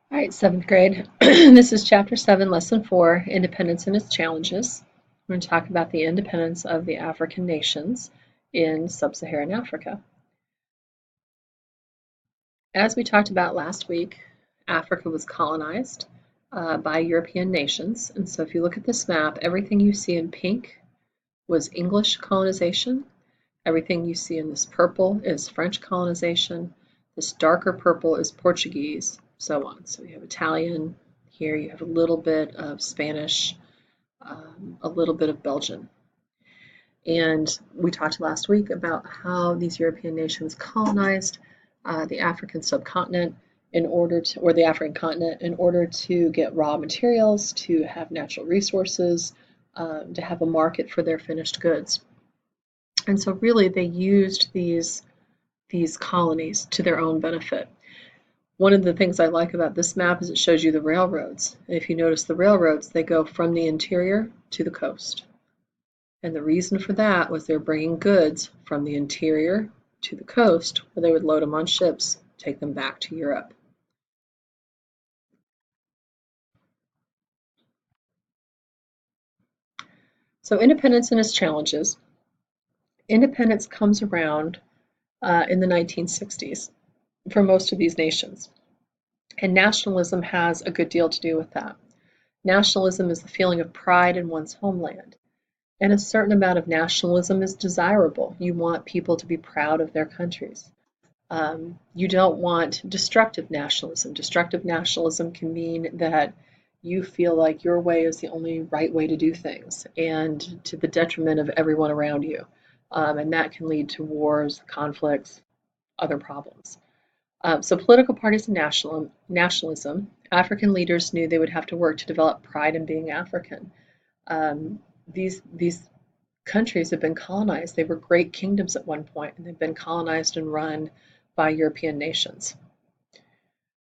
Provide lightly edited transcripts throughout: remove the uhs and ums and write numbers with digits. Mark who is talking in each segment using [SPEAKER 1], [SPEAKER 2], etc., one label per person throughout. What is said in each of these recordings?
[SPEAKER 1] All right, seventh grade. This is chapter 7, lesson 4, Independence and its Challenges. We're going to talk about the independence of the African nations in sub-Saharan Africa. As we talked about last week, Africa was colonized by European nations. And so if you look at this map, everything you see in pink was English colonization. Everything you see in this purple is French colonization. This darker purple is Portuguese, so on. So you have Italian, here you have a little bit of Spanish, a little bit of Belgian. And we talked last week about how these European nations colonized the African subcontinent or the African continent in order to get raw materials, to have natural resources, to have a market for their finished goods. And so really they used these colonies to their own benefit. One of the things I like about this map is it shows you the railroads. And if you notice the railroads, they go from the interior to the coast. And the reason for that was they're bringing goods from the interior to the coast, where they would load them on ships, take them back to Europe. So independence and its challenges. Independence comes around in the 1960s for most of these nations. And nationalism has a good deal to do with that. Nationalism is the feeling of pride in one's homeland. And a certain amount of nationalism is desirable. You want people to be proud of their countries. You don't want destructive nationalism. Destructive nationalism can mean that you feel like your way is the only right way to do things and to the detriment of everyone around you. And that can lead to wars, conflicts, other problems. So political parties and nationalism, African leaders knew they would have to work to develop pride in being African. These countries have been colonized. They were great kingdoms at one point, and they've been colonized and run by European nations.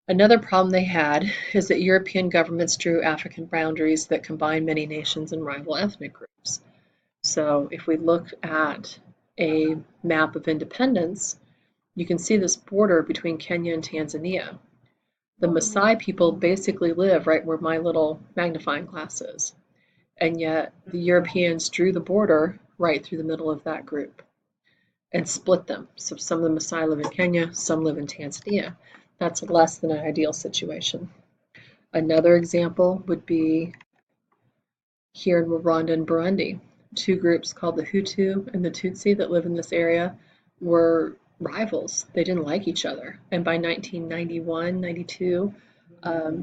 [SPEAKER 1] Another problem they had is that European governments drew African boundaries that combined many nations and rival ethnic groups. So if we look at a map of independence, you can see this border between Kenya and Tanzania. The Maasai people basically live right where my little magnifying glass is. And yet the Europeans drew the border right through the middle of that group and split them. So some of the Maasai live in Kenya, some live in Tanzania. That's less than an ideal situation. Another example would be here in Rwanda and Burundi. Two groups called the Hutu and the Tutsi that live in this area were rivals. They didn't like each other. And by 1991, 92,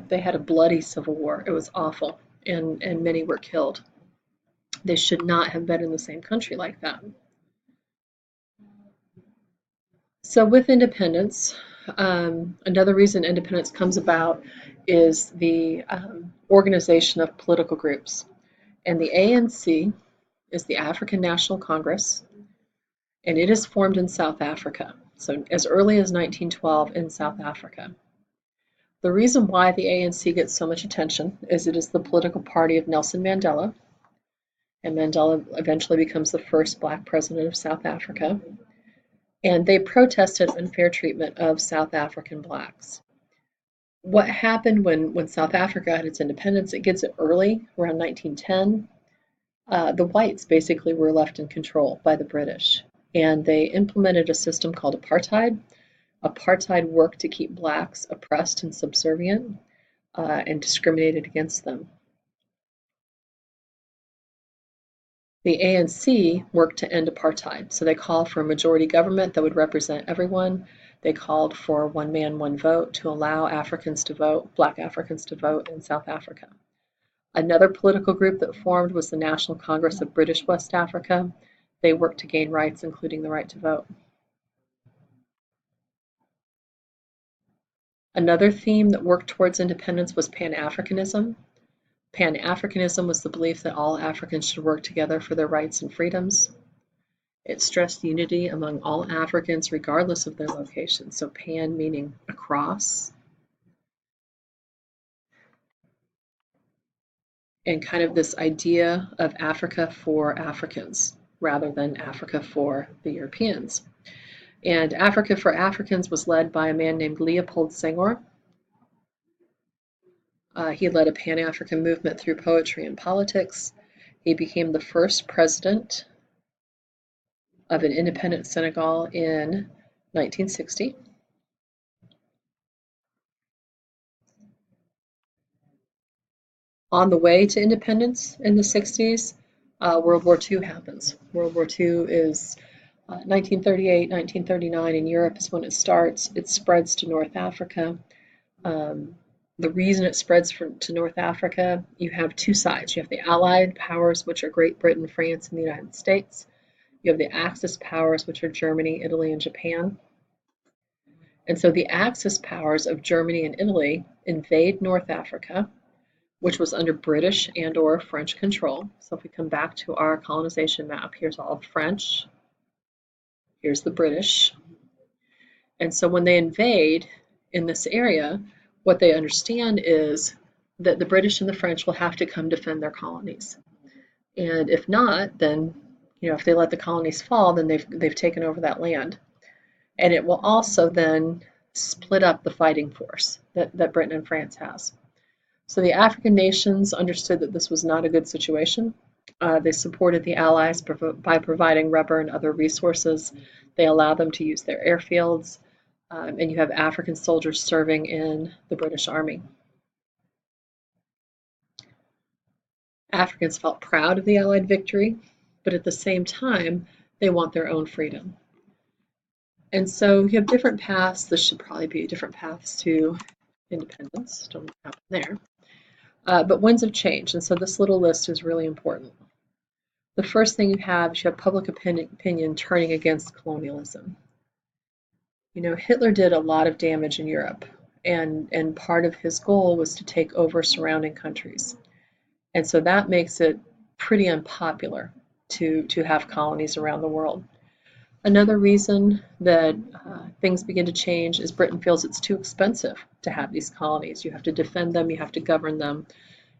[SPEAKER 1] they had a bloody civil war. It was awful, and many were killed. They should not have been in the same country like that. So with independence, another reason independence comes about is the organization of political groups. And the ANC is the African National Congress, and it is formed in South Africa. So as early as 1912 in South Africa. The reason why the ANC gets so much attention is it is the political party of Nelson Mandela, and Mandela eventually becomes the first black president of South Africa. And they protested unfair treatment of South African blacks. What happened when South Africa had its independence, it gets it early, around 1910. The whites basically were left in control by the British, and they implemented a system called apartheid. Apartheid worked to keep blacks oppressed and subservient and discriminated against them. The ANC worked to end apartheid, so they called for a majority government that would represent everyone. They called for one man, one vote to allow Africans to vote, black Africans to vote in South Africa. Another political group that formed was the National Congress of British West Africa. They worked to gain rights, including the right to vote. Another theme that worked towards independence was Pan-Africanism. Pan-Africanism was the belief that all Africans should work together for their rights and freedoms. It stressed unity among all Africans regardless of their location. So pan meaning across, and kind of this idea of Africa for Africans rather than Africa for the Europeans. And Africa for Africans was led by a man named Leopold Senghor. He led a Pan-African movement through poetry and politics. He became the first president of an independent Senegal in 1960. On the way to independence in the 60s, World War II happens. World War II is 1938, 1939 in Europe is when it starts. It spreads to North Africa. Um, the reason it spreads to North Africa, you have two sides. You have the Allied powers, which are Great Britain, France, and the United States. You have the Axis powers, which are Germany, Italy, and Japan. And so the Axis powers of Germany and Italy invade North Africa, which was under British and or French control. So if we come back to our colonization map, here's all the French, here's the British. And so when they invade in this area, what they understand is that the British and the French will have to come defend their colonies. And if not, then, if they let the colonies fall, then they've taken over that land. And it will also then split up the fighting force that Britain and France has. So the African nations understood that this was not a good situation. They supported the Allies by providing rubber and other resources. They allowed them to use their airfields, and you have African soldiers serving in the British Army. Africans felt proud of the Allied victory, but at the same time, they want their own freedom. And so you have different paths. This should probably be different paths to independence. Don't know what happened there. But winds of change, and so this little list is really important. The first thing you have is public opinion turning against colonialism. Hitler did a lot of damage in Europe, and part of his goal was to take over surrounding countries. And so that makes it pretty unpopular to have colonies around the world. Another reason that things begin to change is Britain feels it's too expensive to have these colonies. You have to defend them, you have to govern them,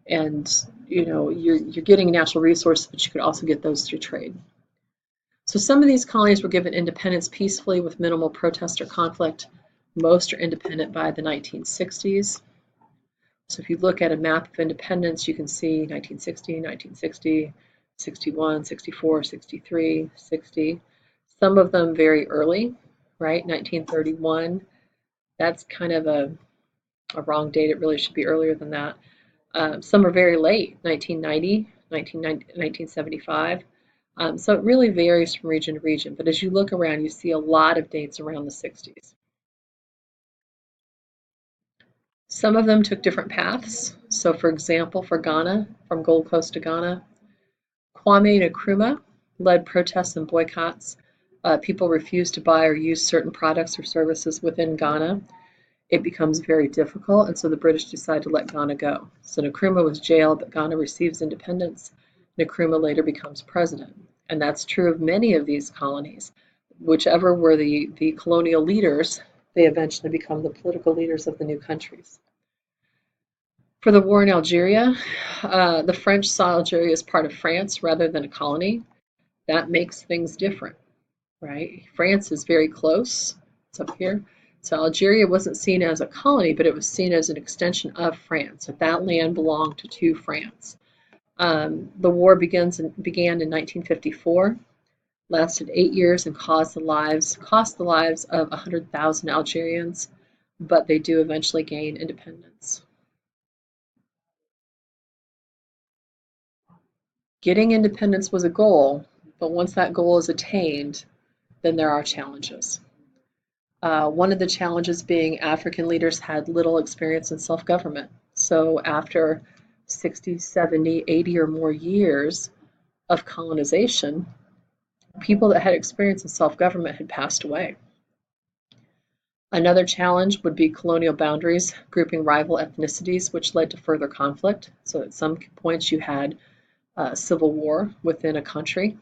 [SPEAKER 1] and you're getting natural resources, but you could also get those through trade. So some of these colonies were given independence peacefully with minimal protest or conflict. Most are independent by the 1960s. So if you look at a map of independence, you can see 1960, 1960, 61, 64, 63, 60. Some of them very early, right? 1931. That's kind of a wrong date. It really should be earlier than that. Some are very late, 1990, 1975. So it really varies from region to region. But as you look around, you see a lot of dates around the 60s. Some of them took different paths. So for example, for Ghana, from Gold Coast to Ghana, Kwame Nkrumah led protests and boycotts. People refused to buy or use certain products or services within Ghana. It becomes very difficult, and so the British decide to let Ghana go. So Nkrumah was jailed, but Ghana receives independence. Nkrumah later becomes president, and that's true of many of these colonies. Whichever were the colonial leaders, they eventually become the political leaders of the new countries. For the war in Algeria, the French saw Algeria as part of France rather than a colony. That makes things different, right? France is very close. It's up here. So Algeria wasn't seen as a colony, but it was seen as an extension of France. That land belonged to France. The war began in 1954, lasted 8 years, and cost the lives of 100,000 Algerians, but they do eventually gain independence. Getting independence was a goal, but once that goal is attained, then there are challenges. One of the challenges being African leaders had little experience in self-government. So after 60, 70, 80 or more years of colonization, people that had experience in self-government had passed away. Another challenge would be colonial boundaries, grouping rival ethnicities, which led to further conflict. So at some points you had civil war within a country.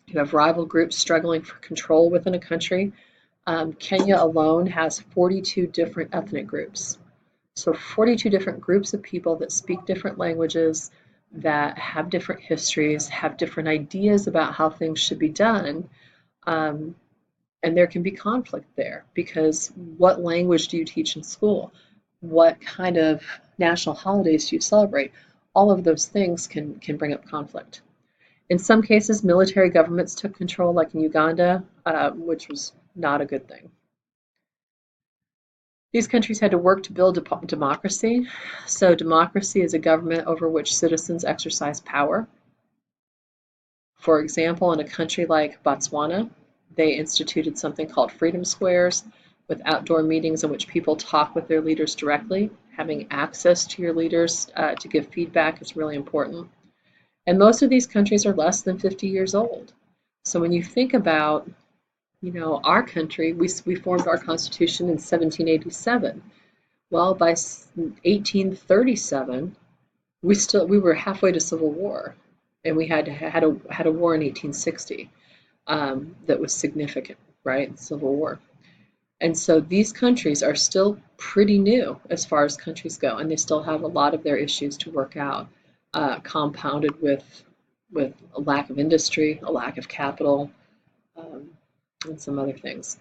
[SPEAKER 1] You have rival groups struggling for control within a country. Kenya alone has 42 different ethnic groups. So 42 different groups of people that speak different languages, that have different histories, have different ideas about how things should be done. And there can be conflict there because what language do you teach in school? what kind of national holidays do you celebrate? All of those things can bring up conflict. In some cases, military governments took control, like in Uganda, which was not a good thing. These countries had to work to build democracy. So democracy is a government over which citizens exercise power. For example, in a country like Botswana, they instituted something called freedom squares with outdoor meetings in which people talk with their leaders directly. Having access to your leaders to give feedback is really important. And most of these countries are less than 50 years old. So when you think about, our country, we formed our Constitution in 1787. Well, by 1837, we were halfway to Civil War, and we had a war in 1860 that was significant, right? Civil War. And so these countries are still pretty new as far as countries go, and they still have a lot of their issues to work out, compounded with a lack of industry, a lack of capital, um, and some other things.